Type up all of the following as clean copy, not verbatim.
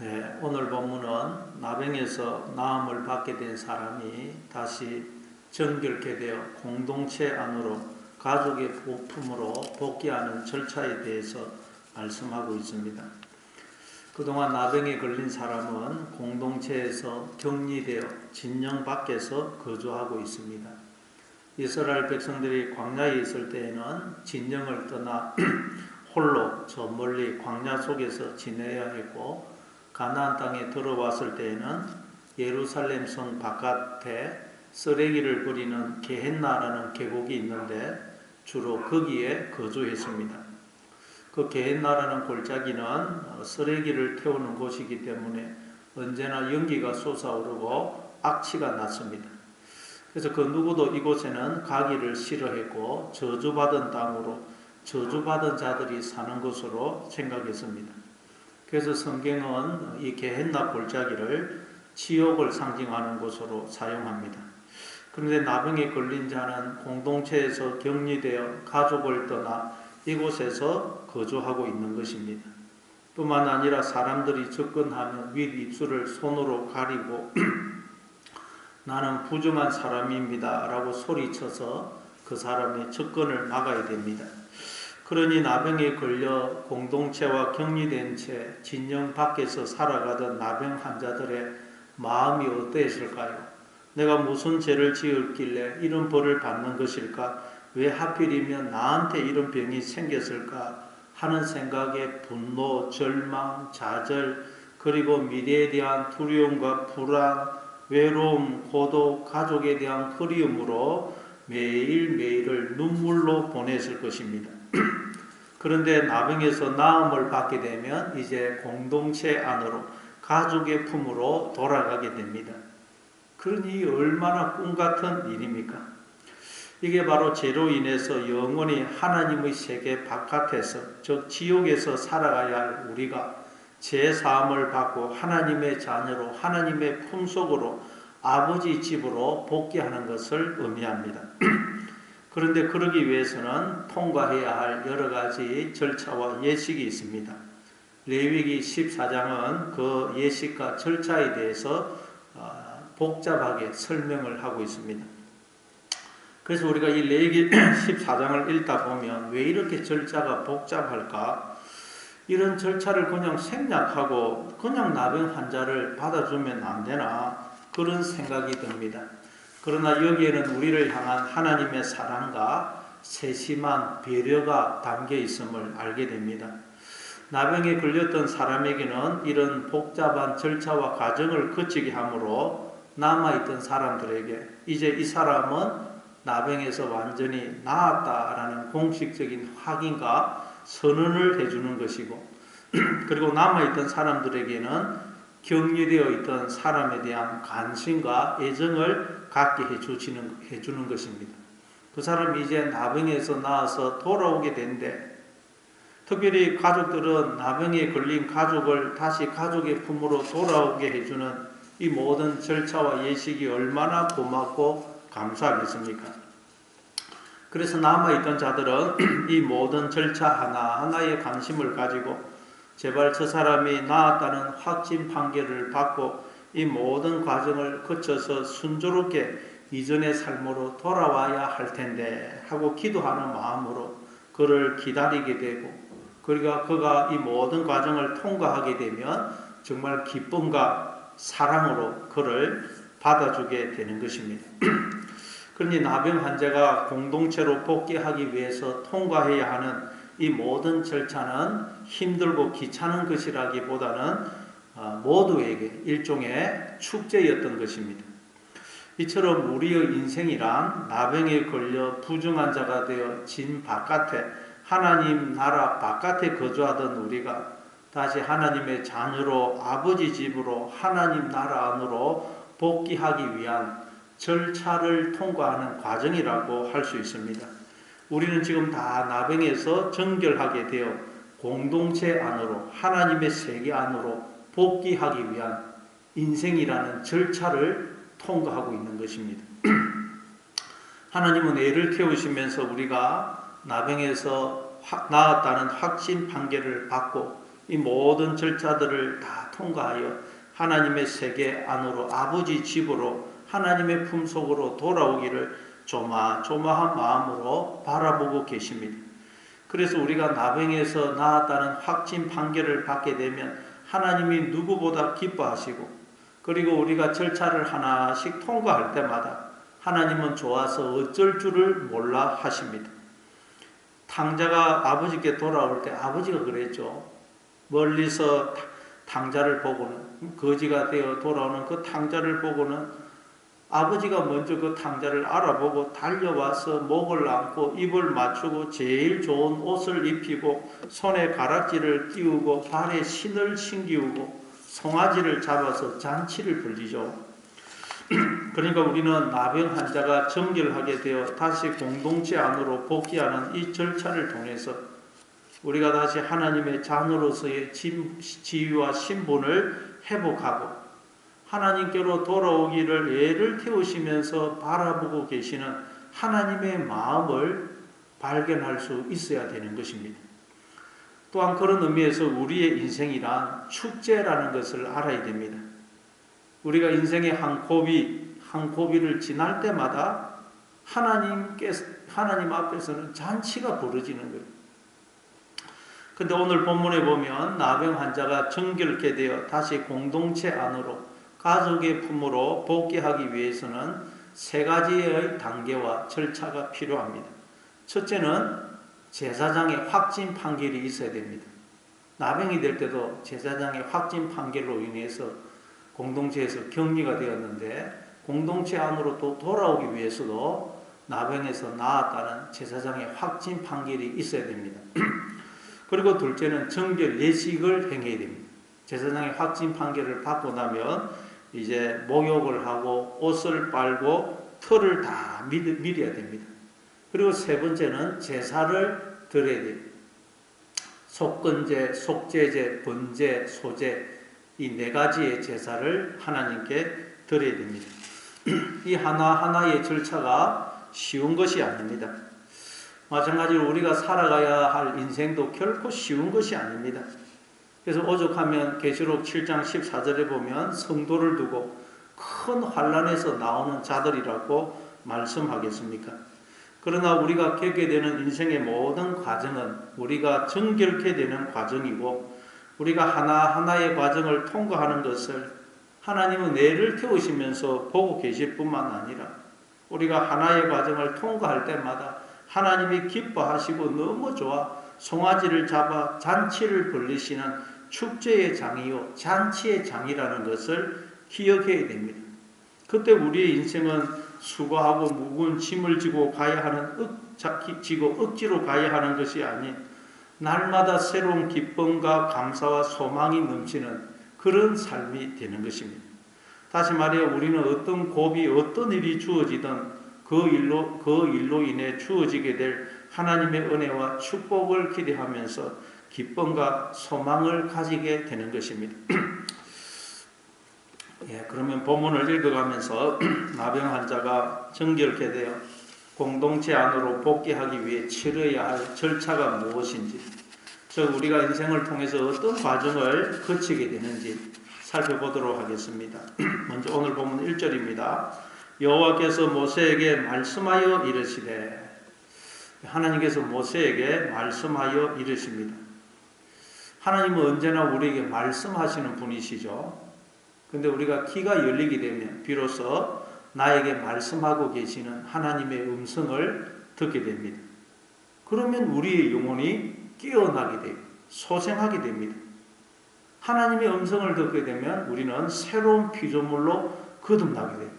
네, 오늘 본문은 나병에서 나음을 받게 된 사람이 다시 정결케 되어 공동체 안으로 가족의 부품으로 복귀하는 절차에 대해서 말씀하고 있습니다. 그동안 나병에 걸린 사람은 공동체에서 격리되어 진영 밖에서 거주하고 있습니다. 이스라엘 백성들이 광야에 있을 때에는 진영을 떠나 홀로 저 멀리 광야 속에서 지내야 했고, 가나안 땅에 들어왔을 때에는 예루살렘 성 바깥에 쓰레기를 버리는 게헨나라는 계곡이 있는데 주로 거기에 거주했습니다. 그 게헨나라는 골짜기는 쓰레기를 태우는 곳이기 때문에 언제나 연기가 솟아오르고 악취가 났습니다. 그래서 그 누구도 이곳에는 가기를 싫어했고 저주받은 땅으로 저주받은 자들이 사는 곳으로 생각했습니다. 그래서 성경은 이 게헨나 골짜기를 지옥을 상징하는 곳으로 사용합니다. 그런데 나병에 걸린 자는 공동체에서 격리되어 가족을 떠나 이곳에서 거주하고 있는 것입니다. 뿐만 아니라 사람들이 접근하면 윗 입술을 손으로 가리고 나는 부정한 사람입니다 라고 소리쳐서 그 사람의 접근을 막아야 됩니다. 그러니 나병에 걸려 공동체와 격리된 채 진영 밖에서 살아가던 나병 환자들의 마음이 어떠했을까요? 내가 무슨 죄를 지었길래 이런 벌을 받는 것일까? 왜 하필이면 나한테 이런 병이 생겼을까? 하는 생각에 분노, 절망, 좌절, 그리고 미래에 대한 두려움과 불안, 외로움, 고독, 가족에 대한 그리움으로 매일매일을 눈물로 보냈을 것입니다. 그런데 나병에서 나음을 받게 되면 이제 공동체 안으로 가족의 품으로 돌아가게 됩니다. 그러니 얼마나 꿈같은 일입니까? 이게 바로 죄로 인해서 영원히 하나님의 세계 바깥에서, 즉 지옥에서 살아가야 할 우리가 죄사함을 받고 하나님의 자녀로 하나님의 품속으로 아버지 집으로 복귀하는 것을 의미합니다. 그런데 그러기 위해서는 통과해야 할 여러 가지 절차와 예식이 있습니다. 레위기 14장은 그 예식과 절차에 대해서 복잡하게 설명을 하고 있습니다. 그래서 우리가 이 레위기 14장을 읽다 보면 왜 이렇게 절차가 복잡할까? 이런 절차를 그냥 생략하고 그냥 나병 환자를 받아주면 안 되나? 그런 생각이 듭니다. 그러나 여기에는 우리를 향한 하나님의 사랑과 세심한 배려가 담겨 있음을 알게 됩니다. 나병에 걸렸던 사람에게는 이런 복잡한 절차와 과정을 거치게 하므로 남아있던 사람들에게 이제 이 사람은 나병에서 완전히 나았다라는 공식적인 확인과 선언을 해주는 것이고, 그리고 남아있던 사람들에게는 격리되어 있던 사람에 대한 관심과 애정을 갖게 해주는 것입니다. 그 사람이 이제 나병에서 나아서 돌아오게 된데, 특별히 가족들은 나병에 걸린 가족을 다시 가족의 품으로 돌아오게 해주는 이 모든 절차와 예식이 얼마나 고맙고 감사하겠습니까? 그래서 남아있던 자들은 이 모든 절차 하나하나에 관심을 가지고 제발 저 사람이 나았다는 확진 판결을 받고 이 모든 과정을 거쳐서 순조롭게 이전의 삶으로 돌아와야 할 텐데 하고 기도하는 마음으로 그를 기다리게 되고, 그러니까 그가 이 모든 과정을 통과하게 되면 정말 기쁨과 사랑으로 그를 받아주게 되는 것입니다. 그러니 나병 환자가 공동체로 복귀하기 위해서 통과해야 하는 이 모든 절차는 힘들고 귀찮은 것이라기보다는 모두에게 일종의 축제였던 것입니다. 이처럼 우리의 인생이란 나병에 걸려 부정한 자가 되어 진 바깥에, 하나님 나라 바깥에 거주하던 우리가 다시 하나님의 자녀로 아버지 집으로 하나님 나라 안으로 복귀하기 위한 절차를 통과하는 과정이라고 할 수 있습니다. 우리는 지금 다 나병에서 정결하게 되어 공동체 안으로 하나님의 세계 안으로 복귀하기 위한 인생이라는 절차를 통과하고 있는 것입니다. 하나님은 애를 키우시면서 우리가 나병에서 나았다는 확신 판결을 받고 이 모든 절차들을 다 다 통과하여 하나님의 세계 안으로 아버지 집으로 하나님의 품속으로 돌아오기를 조마조마한 마음으로 바라보고 계십니다. 그래서 우리가 나병에서 나았다는 확진 판결을 받게 되면 하나님이 누구보다 기뻐하시고, 그리고 우리가 절차를 하나씩 통과할 때마다 하나님은 좋아서 어쩔 줄을 몰라 하십니다. 탕자가 아버지께 돌아올 때 아버지가 그랬죠. 멀리서 탕자를 보고는, 거지가 되어 돌아오는 그 탕자를 보고는 아버지가 먼저 그 탕자를 알아보고 달려와서 목을 안고 입을 맞추고 제일 좋은 옷을 입히고 손에 가락지를 끼우고 발에 신을 신기우고 송아지를 잡아서 잔치를 벌리죠. 그러니까 우리는 나병 환자가 정결하게 되어 다시 공동체 안으로 복귀하는 이 절차를 통해서 우리가 다시 하나님의 자녀로서의 지위와 신분을 회복하고 하나님께로 돌아오기를 애를 태우시면서 바라보고 계시는 하나님의 마음을 발견할 수 있어야 되는 것입니다. 또한 그런 의미에서 우리의 인생이란 축제라는 것을 알아야 됩니다. 우리가 인생의 한 고비를 지날 때마다 하나님 앞에서는 잔치가 벌어지는 거예요. 근데 오늘 본문에 보면 나병 환자가 정결케 되어 다시 공동체 안으로 가족의 품으로 복귀하기 위해서는 세 가지의 단계와 절차가 필요합니다. 첫째는 제사장의 확진 판결이 있어야 됩니다. 나병이 될 때도 제사장의 확진 판결로 인해서 공동체에서 격리가 되었는데 공동체 안으로 또 돌아오기 위해서도 나병에서 나았다는 제사장의 확진 판결이 있어야 됩니다. 그리고 둘째는 정결 예식을 행해야 됩니다. 제사장의 확진 판결을 받고 나면 이제 목욕을 하고 옷을 빨고 털을 다 밀어야 됩니다. 그리고 세 번째는 제사를 드려야 됩니다. 속건제, 속죄제, 번제, 소제 이 네 가지의 제사를 하나님께 드려야 됩니다. 이 하나하나의 절차가 쉬운 것이 아닙니다. 마찬가지로 우리가 살아가야 할 인생도 결코 쉬운 것이 아닙니다. 그래서 오죽하면 계시록 7장 14절에 보면 성도를 두고 큰 환난에서 나오는 자들이라고 말씀하겠습니까? 그러나 우리가 겪게 되는 인생의 모든 과정은 우리가 정결케 되는 과정이고 우리가 하나하나의 과정을 통과하는 것을 하나님은 애를 태우시면서 보고 계실 뿐만 아니라 우리가 하나의 과정을 통과할 때마다 하나님이 기뻐하시고 너무 좋아 송아지를 잡아 잔치를 벌리시는 축제의 장이요 잔치의 장이라는 것을 기억해야 됩니다. 그때 우리의 인생은 수고하고 무거운 짐을 지고 가야 하는 억지로 가야 하는 것이 아닌 날마다 새로운 기쁨과 감사와 소망이 넘치는 그런 삶이 되는 것입니다. 다시 말해 우리는 어떤 고비, 어떤 일이 주어지든 그 일로 인해 주어지게 될 하나님의 은혜와 축복을 기대하면서 기쁨과 소망을 가지게 되는 것입니다. 그러면 본문을 읽어가면서 나병 환자가 정결케 되어 공동체 안으로 복귀하기 위해 치러야 할 절차가 무엇인지, 즉 우리가 인생을 통해서 어떤 과정을 거치게 되는지 살펴보도록 하겠습니다. 먼저 오늘 본문 1절입니다. 여호와께서 모세에게 말씀하여 이르시되, 하나님께서 모세에게 말씀하여 이르십니다. 하나님은 언제나 우리에게 말씀하시는 분이시죠. 근데 우리가 귀가 열리게 되면 비로소 나에게 말씀하고 계시는 하나님의 음성을 듣게 됩니다. 그러면 우리의 영혼이 깨어나게 되고 소생하게 됩니다. 하나님의 음성을 듣게 되면 우리는 새로운 피조물로 거듭나게 돼요.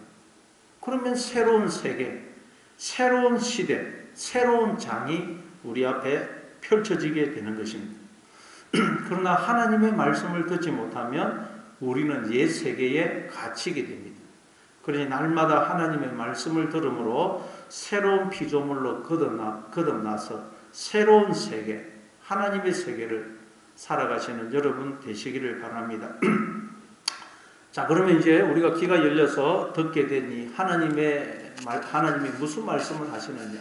그러면 새로운 세계, 새로운 시대, 새로운 장이 우리 앞에 펼쳐지게 되는 것입니다. 그러나 하나님의 말씀을 듣지 못하면 우리는 옛 세계에 갇히게 됩니다. 그러니 날마다 하나님의 말씀을 들음으로 새로운 피조물로 거듭나서 새로운 세계, 하나님의 세계를 살아가시는 여러분 되시기를 바랍니다. 자, 그러면 이제 우리가 귀가 열려서 듣게 되니 하나님이 무슨 말씀을 하시느냐?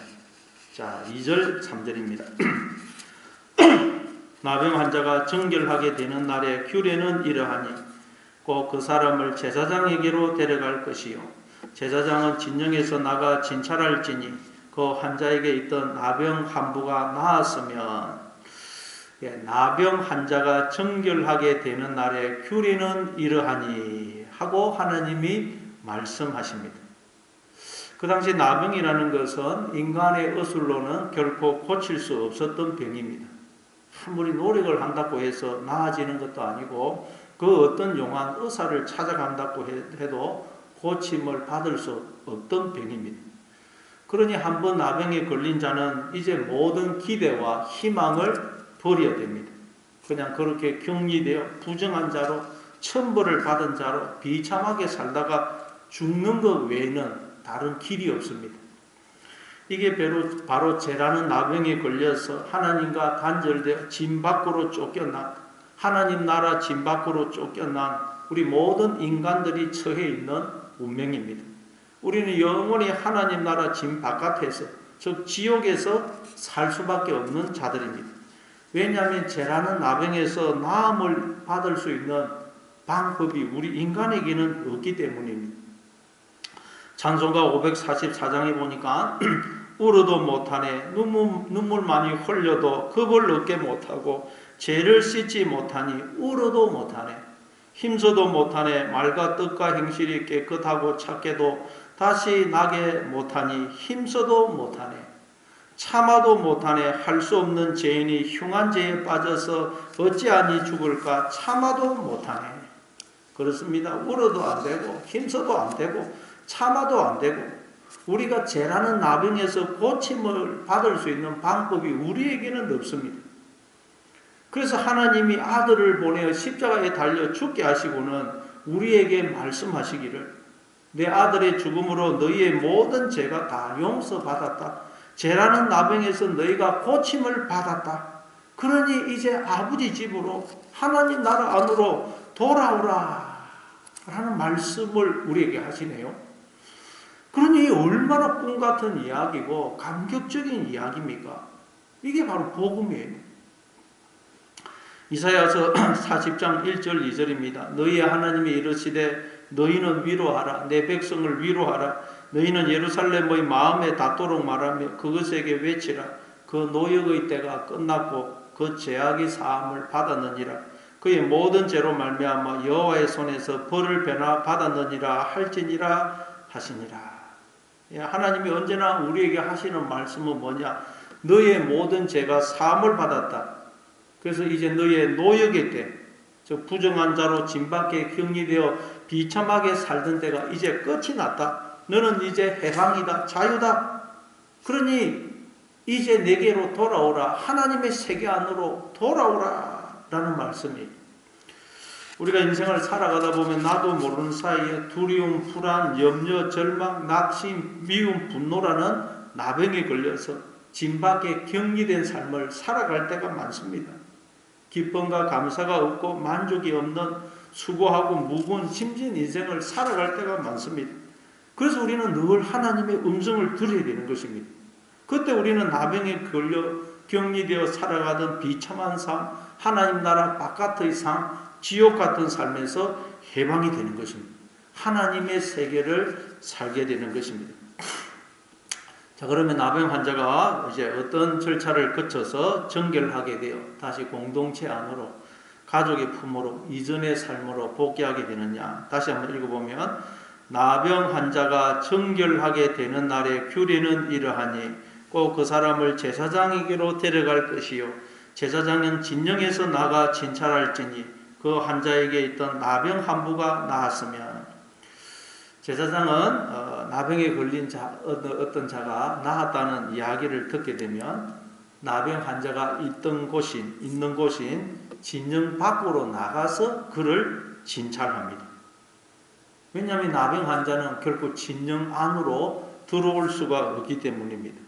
자, 2절, 3절입니다. 나병 환자가 정결하게 되는 날의 규례는 이러하니 꼭 그 사람을 제사장에게로 데려갈 것이요 제사장은 진영에서 나가 진찰할지니 그 환자에게 있던 나병 한부가 나았으면 나병 환자가 정결하게 되는 날의 규례는 이러하니 하고 하나님이 말씀하십니다. 그 당시 나병이라는 것은 인간의 의술로는 결코 고칠 수 없었던 병입니다. 아무리 노력을 한다고 해서 나아지는 것도 아니고 그 어떤 용한 의사를 찾아간다고 해도 고침을 받을 수 없던 병입니다. 그러니 한번 나병에 걸린 자는 이제 모든 기대와 희망을 버려야 됩니다. 그냥 그렇게 격리되어 부정한 자로 천벌을 받은 자로 비참하게 살다가 죽는 것 외에는 다른 길이 없습니다. 이게 바로 죄라는 나병에 걸려서 하나님과 단절되어 짐 밖으로 쫓겨난 하나님 나라 짐 밖으로 쫓겨난 우리 모든 인간들이 처해 있는 운명입니다. 우리는 영원히 하나님 나라 짐 바깥에서 즉 지옥에서 살 수밖에 없는 자들입니다. 왜냐하면 죄라는 나병에서 나음을 받을 수 있는 방법이 우리 인간에게는 없기 때문입니다. 찬송가 544장에 보니까 울어도 못하네 눈물 많이 흘려도 겁을 얻게 못하고 죄를 씻지 못하니 울어도 못하네 힘써도 못하네 말과 뜻과 행실이 깨끗하고 착게도 다시 나게 못하니 힘써도 못하네 참아도 못하네 할 수 없는 죄인이 흉한 죄에 빠져서 어찌하니 죽을까 참아도 못하네. 그렇습니다. 울어도 안 되고 힘써도 안 되고 참아도 안 되고 우리가 죄라는 나병에서 고침을 받을 수 있는 방법이 우리에게는 없습니다. 그래서 하나님이 아들을 보내어 십자가에 달려 죽게 하시고는 우리에게 말씀하시기를 내 아들의 죽음으로 너희의 모든 죄가 다 용서받았다. 죄라는 나병에서 너희가 고침을 받았다. 그러니 이제 아버지 집으로 하나님 나라 안으로 돌아오라 라는 말씀을 우리에게 하시네요. 그러니 얼마나 꿈같은 이야기고 감격적인 이야기입니까? 이게 바로 복음이에요. 이사야서 40장 1절 2절입니다. 너희 하나님이 이르시되 너희는 위로하라. 내 백성을 위로하라. 너희는 예루살렘의 마음에 닿도록 말하며 그것에게 외치라. 그 노역의 때가 끝났고 그 죄악이 사함을 받았느니라. 그의 모든 죄로 말미암아 여호와의 손에서 벌을 받았느니라 할지니라 하시니라. 하나님이 언제나 우리에게 하시는 말씀은 뭐냐? 너의 모든 죄가 사함을 받았다. 그래서 이제 너의 노역의 때, 즉 부정한 자로 짐밖에 격리되어 비참하게 살던 때가 이제 끝이 났다. 너는 이제 해방이다. 자유다. 그러니 이제 내게로 돌아오라. 하나님의 세계 안으로 돌아오라 라는 말씀이에요. 우리가 인생을 살아가다 보면 나도 모르는 사이에 두려움, 불안, 염려, 절망, 낙심, 미움, 분노라는 나병에 걸려서 짐밖에 격리된 삶을 살아갈 때가 많습니다. 기쁨과 감사가 없고 만족이 없는 수고하고 무거운 힘진 인생을 살아갈 때가 많습니다. 그래서 우리는 늘 하나님의 음성을 들어야 되는 것입니다. 그때 우리는 나병에 걸려 격리되어 살아가던 비참한 삶, 하나님 나라 바깥의 삶, 지옥 같은 삶에서 해방이 되는 것입니다. 하나님의 세계를 살게 되는 것입니다. 자, 그러면 나병 환자가 이제 어떤 절차를 거쳐서 정결하게 되어 다시 공동체 안으로 가족의 품으로 이전의 삶으로 복귀하게 되느냐. 다시 한번 읽어보면 나병 환자가 정결하게 되는 날의 규례는 이러하니 꼭 그 사람을 제사장에게로 데려갈 것이요 제사장은 진영에서 나가 진찰할지니 그 환자에게 있던 나병 한부가 나았으면 제사장은 나병에 걸린 어떤 자가 나았다는 이야기를 듣게 되면 나병 환자가 있는 곳인 진영 밖으로 나가서 그를 진찰합니다. 왜냐하면 나병 환자는 결코 진영 안으로 들어올 수가 없기 때문입니다.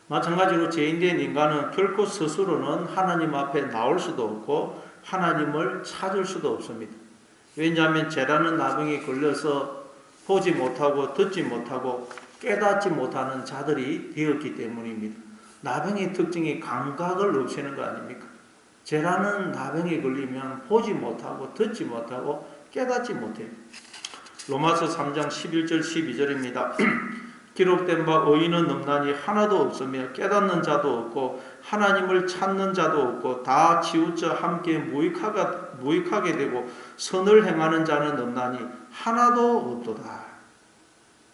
마찬가지로 죄인된 인간은 결코 스스로는 하나님 앞에 나올 수도 없고 하나님을 찾을 수도 없습니다. 왜냐하면 죄라는 나병에 걸려서 보지 못하고 듣지 못하고 깨닫지 못하는 자들이 되었기 때문입니다. 나병의 특징이 감각을 없애는 거 아닙니까? 죄라는 나병에 걸리면 보지 못하고 듣지 못하고 깨닫지 못해요. 로마서 3장 11절 12절입니다. 기록된 바 의인은 없나니 하나도 없으며 깨닫는 자도 없고 하나님을 찾는 자도 없고 다 치우쳐 함께 무익하게 되고 선을 행하는 자는 없나니 하나도 없도다.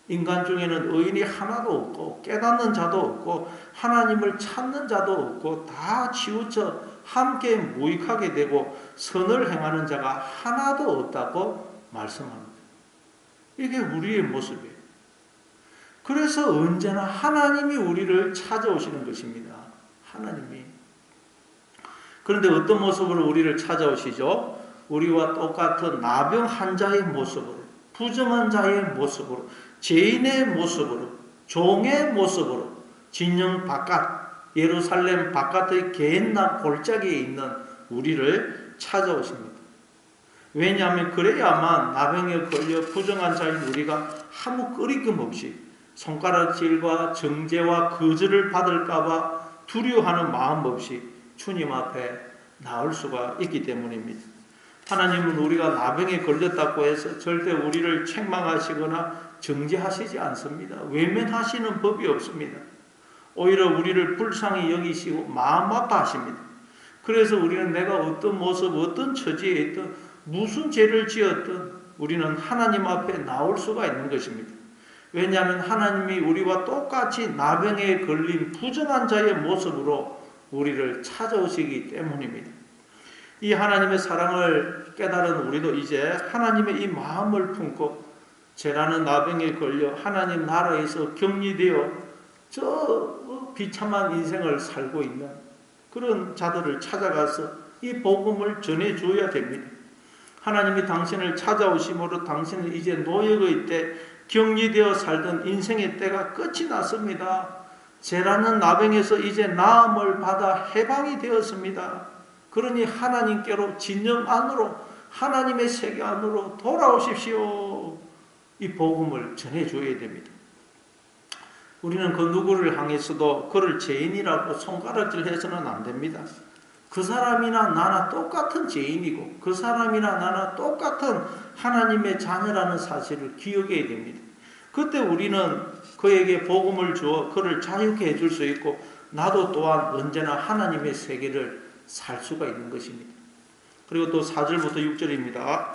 인간 중에는 의인이 하나도 없고 깨닫는 자도 없고 하나님을 찾는 자도 없고 다 치우쳐 함께 무익하게 되고 선을 행하는 자가 하나도 없다고 말씀합니다. 이게 우리의 모습이에요. 그래서 언제나 하나님이 우리를 찾아오시는 것입니다. 하나님이. 그런데 어떤 모습으로 우리를 찾아오시죠? 우리와 똑같은 나병 환자의 모습으로, 부정한 자의 모습으로, 죄인의 모습으로, 종의 모습으로, 진영 바깥, 예루살렘 바깥의 개나 골짜기에 있는 우리를 찾아오십니다. 왜냐하면 그래야만 나병에 걸려 부정한 자인 우리가 아무 끄리낌 없이 손가락질과 정죄와 거절을 받을까봐 두려워하는 마음 없이 주님 앞에 나올 수가 있기 때문입니다. 하나님은 우리가 나병에 걸렸다고 해서 절대 우리를 책망하시거나 정죄하시지 않습니다. 외면하시는 법이 없습니다. 오히려 우리를 불쌍히 여기시고 마음 아파하십니다. 그래서 우리는 내가 어떤 모습, 어떤 처지에 있든 무슨 죄를 지었든 우리는 하나님 앞에 나올 수가 있는 것입니다. 왜냐하면 하나님이 우리와 똑같이 나병에 걸린 부정한 자의 모습으로 우리를 찾아오시기 때문입니다. 이 하나님의 사랑을 깨달은 우리도 이제 하나님의 이 마음을 품고 죄라는 나병에 걸려 하나님 나라에서 격리되어 저 비참한 인생을 살고 있는 그런 자들을 찾아가서 이 복음을 전해줘야 됩니다. 하나님이 당신을 찾아오심으로 당신은 이제 노역의 때 격리되어 살던 인생의 때가 끝이 났습니다. 죄라는 나병에서 이제 나음을 받아 해방이 되었습니다. 그러니 하나님께로 진영 안으로 하나님의 세계 안으로 돌아오십시오. 이 복음을 전해줘야 됩니다. 우리는 그 누구를 향해서도 그를 죄인이라고 손가락질해서는 안 됩니다. 그 사람이나 나나 똑같은 죄인이고 그 사람이나 나나 똑같은 하나님의 자녀라는 사실을 기억해야 됩니다. 그때 우리는 그에게 복음을 주어 그를 자유케 해줄 수 있고 나도 또한 언제나 하나님의 세계를 살 수가 있는 것입니다. 그리고 또 4절부터 6절입니다.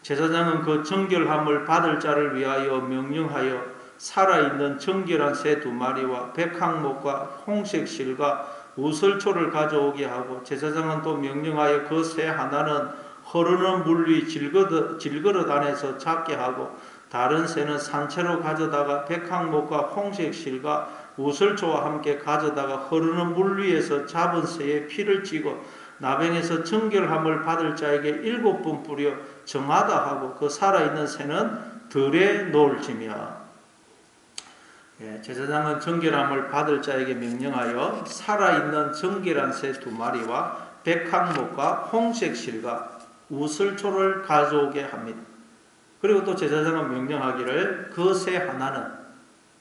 제사장은 그 정결함을 받을 자를 위하여 명령하여 살아있는 정결한 새 2마리와 백항목과 홍색 실과 우설초를 가져오게 하고 제사장은 또 명령하여 그 새 하나는 흐르는 물 위 질그릇 안에서 잡게 하고 다른 새는 산채로 가져다가 백항목과 홍색 실과 우설초와 함께 가져다가 흐르는 물 위에서 잡은 새의 피를 찌고 나병에서 정결함을 받을 자에게 7번 뿌려 정하다 하고 그 살아있는 새는 들에 놓을지며. 제사장은 정결함을 받을 자에게 명령하여 살아있는 정결한 새 2마리와 백항목과 홍색 실과 우설초를 가져오게 합니다. 그리고 또 제사장은 명령하기를 그 새 하나는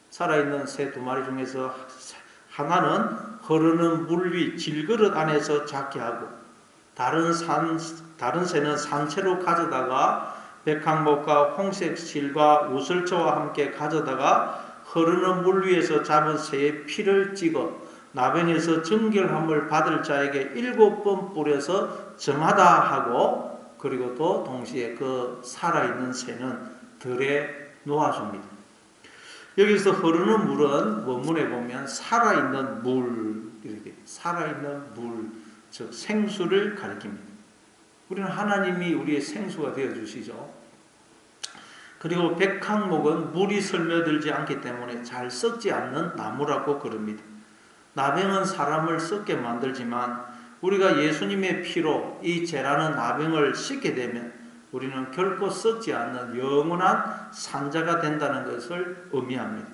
살아있는 새 2마리 중에서 하나는 흐르는 물 위 질그릇 안에서 잡게 하고 다른 새는 산채로 가져다가 백항목과 홍색 실과 우설초와 함께 가져다가 흐르는 물 위에서 잡은 새의 피를 찍어 나병에서 정결함을 받을 자에게 7번 뿌려서 정하다 하고 그리고 또 동시에 그 살아있는 새는 들에 놓아줍니다. 여기서 흐르는 물은 원문에 보면 살아있는 물, 이렇게 살아있는 물, 즉 생수를 가리킵니다. 우리는 하나님이 우리의 생수가 되어주시죠. 그리고 백항목은 물이 스며들지 않기 때문에 잘 썩지 않는 나무라고 그럽니다. 나병은 사람을 썩게 만들지만 우리가 예수님의 피로 이 죄라는 나병을 씻게 되면 우리는 결코 썩지 않는 영원한 산자가 된다는 것을 의미합니다.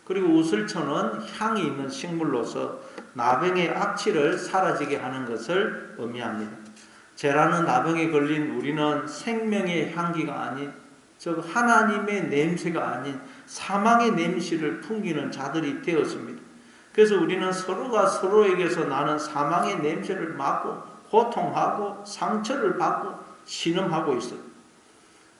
그리고 우슬초는 향이 있는 식물로서 나병의 악취를 사라지게 하는 것을 의미합니다. 죄라는 나병에 걸린 우리는 생명의 향기가 아닌 즉 하나님의 냄새가 아닌 사망의 냄새를 풍기는 자들이 되었습니다. 그래서 우리는 서로가 서로에게서 나는 사망의 냄새를 맡고 고통하고 상처를 받고 신음하고 있어요.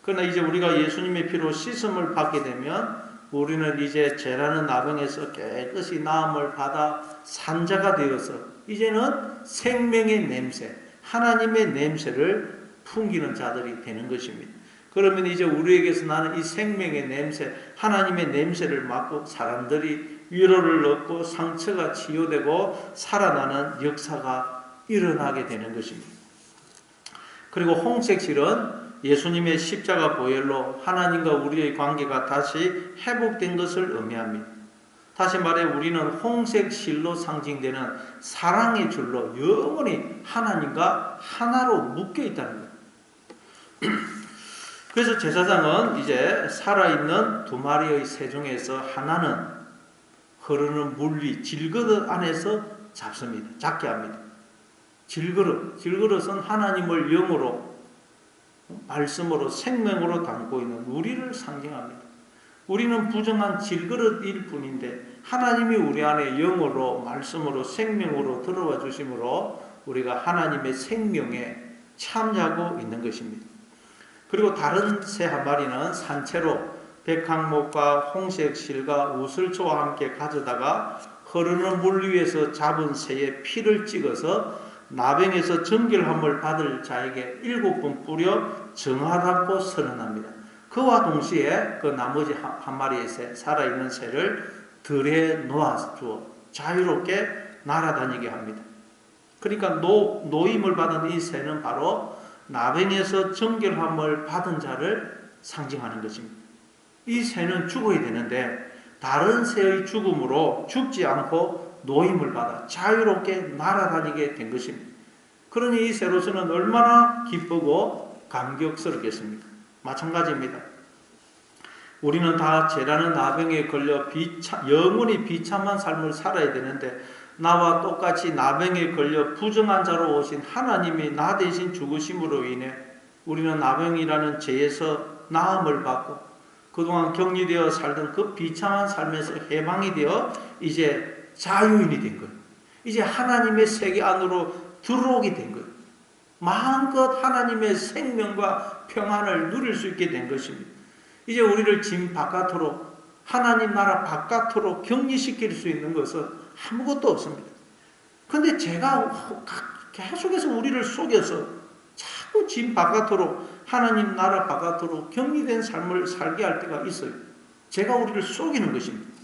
그러나 이제 우리가 예수님의 피로 씻음을 받게 되면 우리는 이제 죄라는 나병에서 깨끗이 나음을 받아 산자가 되어서 이제는 생명의 냄새, 하나님의 냄새를 풍기는 자들이 되는 것입니다. 그러면 이제 우리에게서 나는 이 생명의 냄새, 하나님의 냄새를 맡고 사람들이 위로를 얻고 상처가 치유되고 살아나는 역사가 일어나게 되는 것입니다. 그리고 홍색실은 예수님의 십자가 보혈로 하나님과 우리의 관계가 다시 회복된 것을 의미합니다. 다시 말해 우리는 홍색 실로 상징되는 사랑의 줄로 영원히 하나님과 하나로 묶여 있다는 거예요. 그래서 제사장은 이제 살아있는 두 마리의 새 중에서 하나는 흐르는 물 위 질그릇 안에서 잡게 합니다. 질그릇은 하나님을 영으로 말씀으로 생명으로 담고 있는 우리를 상징합니다. 우리는 부정한 질그릇일 뿐인데 하나님이 우리 안에 영으로 말씀으로 생명으로 들어와 주심으로 우리가 하나님의 생명에 참여하고 있는 것입니다. 그리고 다른 새 한 마리는 산채로 백항목과 홍색실과 우슬초와 함께 가져다가 흐르는 물 위에서 잡은 새의 피를 찍어서 나병에서 정결함을 받을 자에게 7번 뿌려 정하다고 선언합니다. 그와 동시에 그 나머지 한 마리의 새, 살아있는 새를 들에 놓아주어 자유롭게 날아다니게 합니다. 그러니까 노임을 받은 이 새는 바로 나병에서 정결함을 받은 자를 상징하는 것입니다. 이 새는 죽어야 되는데 다른 새의 죽음으로 죽지 않고 노임을 받아 자유롭게 날아다니게 된 것입니다. 그러니 이 새로서는 얼마나 기쁘고 감격스럽겠습니까? 마찬가지입니다. 우리는 다 죄라는 나병에 걸려 영원히 비참한 삶을 살아야 되는데 나와 똑같이 나병에 걸려 부정한 자로 오신 하나님이 나 대신 죽으심으로 인해 우리는 나병이라는 죄에서 나음을 받고 그동안 격리되어 살던 그 비참한 삶에서 해방이 되어 이제 자유인이 된 거예요. 이제 하나님의 세계 안으로 들어오게 된 거예요. 마음껏 하나님의 생명과 평안을 누릴 수 있게 된 것입니다. 이제 우리를 짐 바깥으로 하나님 나라 바깥으로 격리시킬 수 있는 것은 아무것도 없습니다. 그런데 제가 계속해서 우리를 속여서 자꾸 짐 바깥으로 하나님 나라 바깥으로 격리된 삶을 살게 할 때가 있어요. 제가 우리를 속이는 것입니다.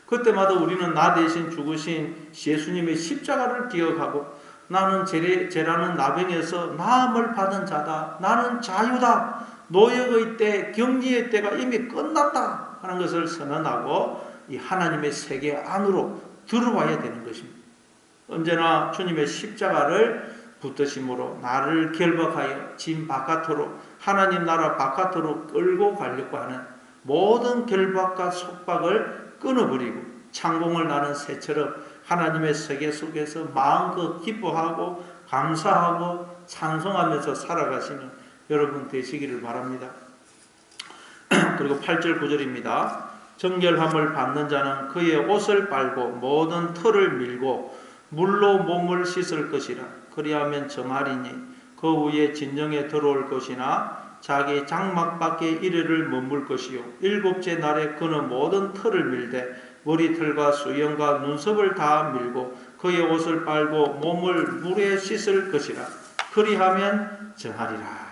그때마다 우리는 나 대신 죽으신 예수님의 십자가를 기억하고 나는 죄라는 나병에서 나음을 받은 자다. 나는 자유다. 노역의 때, 격리의 때가 이미 끝났다 하는 것을 선언하고 이 하나님의 세계 안으로 들어와야 되는 것입니다. 언제나 주님의 십자가를 붙드심으로 나를 결박하여 짐 바깥으로 하나님 나라 바깥으로 끌고 가려고 하는 모든 결박과 속박을 끊어버리고 창공을 나는 새처럼 하나님의 세계 속에서 마음껏 기뻐하고 감사하고 찬송하면서 살아가시는 여러분 되시기를 바랍니다. 그리고 8절 9절입니다. 정결함을 받는 자는 그의 옷을 빨고 모든 털을 밀고 물로 몸을 씻을 것이라. 그리하면 정하리니 그 위에 진정에 들어올 것이나 자기 장막 밖에 이르를 머물 것이요 7째 날에 그는 모든 털을 밀되 머리털과 수염과 눈썹을 다 밀고 그의 옷을 빨고 몸을 물에 씻을 것이라. 그리하면 정하리라.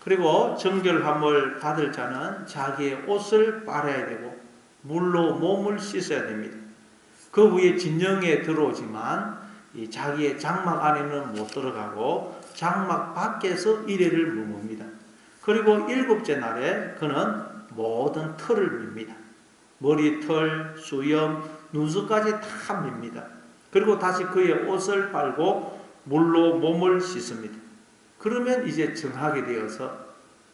그리고 정결함을 받을 자는 자기의 옷을 빨아야 되고 물로 몸을 씻어야 됩니다. 그 위에 진정에 들어오지만 이 자기의 장막 안에는 못 들어가고 장막 밖에서 이래를 머뭅니다. 그리고 7째 날에 그는 모든 털을 밉니다. 머리털, 수염, 눈썹까지 다 밉니다. 그리고 다시 그의 옷을 빨고 물로 몸을 씻습니다. 그러면 이제 정하게 되어서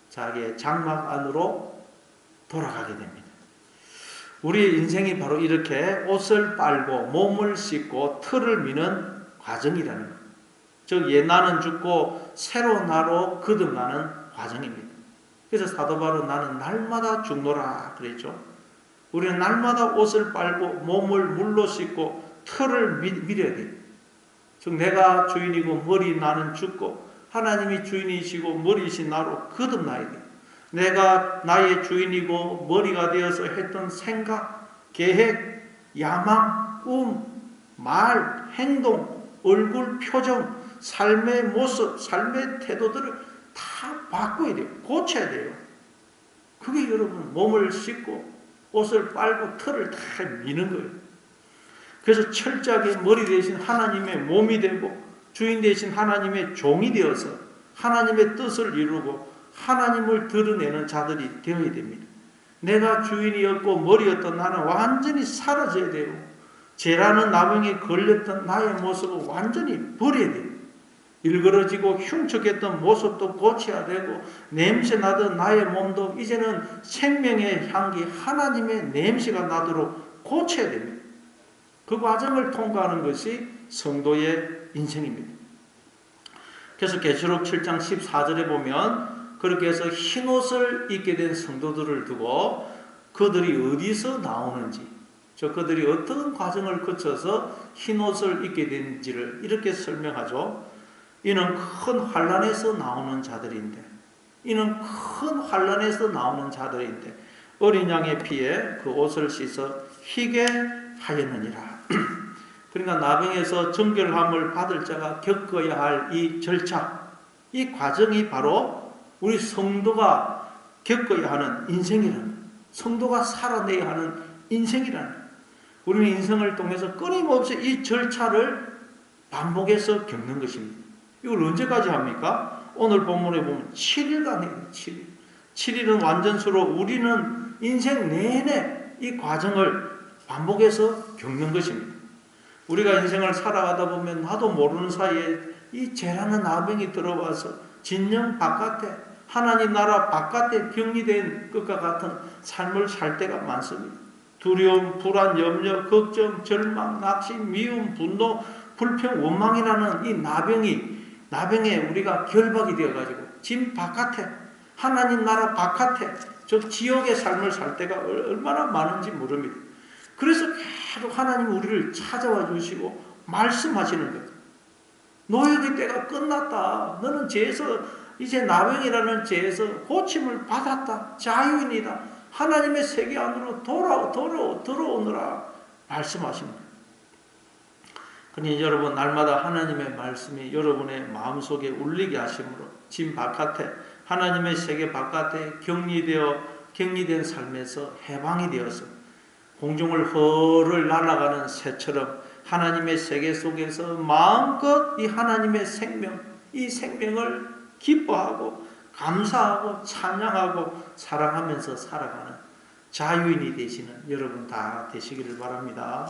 자기의 장막 안으로 돌아가게 됩니다. 우리의 인생이 바로 이렇게 옷을 빨고 몸을 씻고 털을 미는 과정이라는 것. 즉 옛나는 죽고 새로 나로 거듭나는 과정입니다. 그래서 사도 바울은 나는 날마다 죽노라 그랬죠. 우리는 날마다 옷을 빨고 몸을 물로 씻고 털을 밀어야 돼요. 즉 내가 주인이고 머리 나는 죽고 하나님이 주인이시고 머리이신 나로 거듭나야 돼요. 내가 나의 주인이고 머리가 되어서 했던 생각, 계획, 야망, 말, 행동, 얼굴, 표정, 삶의 모습, 삶의 태도들을 다 바꿔야 돼요. 고쳐야 돼요. 그게 여러분 몸을 씻고 옷을 빨고 털을 다 미는 거예요. 그래서 철저하게 머리 대신 하나님의 몸이 되고 주인 대신 하나님의 종이 되어서 하나님의 뜻을 이루고 하나님을 드러내는 자들이 되어야 됩니다. 내가 주인이었고 머리였던 나는 완전히 사라져야 돼요. 죄라는 나병에 걸렸던 나의 모습을 완전히 버려야 돼요. 일그러지고 흉측했던 모습도 고쳐야 되고 냄새 나던 나의 몸도 이제는 생명의 향기 하나님의 냄새가 나도록 고쳐야 됩니다. 그 과정을 통과하는 것이 성도의 인생입니다. 그래서 계시록 7장 14절에 보면 그렇게 해서 흰옷을 입게 된 성도들을 두고 그들이 어디서 나오는지 그들이 어떤 과정을 거쳐서 흰옷을 입게 된지를 이렇게 설명하죠. 이는 큰 환난에서 나오는 자들인데 어린 양의 피에 그 옷을 씻어 희게 하였느니라. 그러니까 나병에서 정결함을 받을 자가 겪어야 할 이 절차, 이 과정이 바로 우리 성도가 겪어야 하는 인생이라는, 성도가 살아내야 하는 인생이라는, 우리는 인생을 통해서 끊임없이 이 절차를 반복해서 겪는 것입니다. 이걸 언제까지 합니까? 오늘 본문에 보면 7일간 해요. 7일. 7일은 완전수로 우리는 인생 내내 이 과정을 반복해서 겪는 것입니다. 우리가 인생을 살아가다 보면 나도 모르는 사이에 이 죄라는 나병이 들어와서 진영 바깥에 하나님 나라 바깥에 격리된 것과 같은 삶을 살 때가 많습니다. 두려움, 불안, 염려, 걱정, 절망, 낙심, 미움, 분노, 불평, 원망이라는 이 나병에 우리가 결박이 되어가지고 진 바깥에 하나님 나라 바깥에 저 지옥의 삶을 살 때가 얼마나 많은지 모릅니다. 그래서 계속 하나님 우리를 찾아와 주시고 말씀하시는 거예요. 노역의 때가 끝났다. 너는 죄에서 이제 나병이라는 죄에서 고침을 받았다. 자유인이다. 하나님의 세계 안으로 들어오느라 말씀하십니다. 그러니 여러분 날마다 하나님의 말씀이 여러분의 마음속에 울리게 하심으로 진 바깥에 하나님의 세계 바깥에 격리된 삶에서 해방이 되어서 공중을 허를 날아가는 새처럼 하나님의 세계 속에서 마음껏 이 하나님의 생명, 이 생명을 기뻐하고 감사하고 찬양하고 사랑하면서 살아가는 자유인이 되시는 여러분 다 되시기를 바랍니다.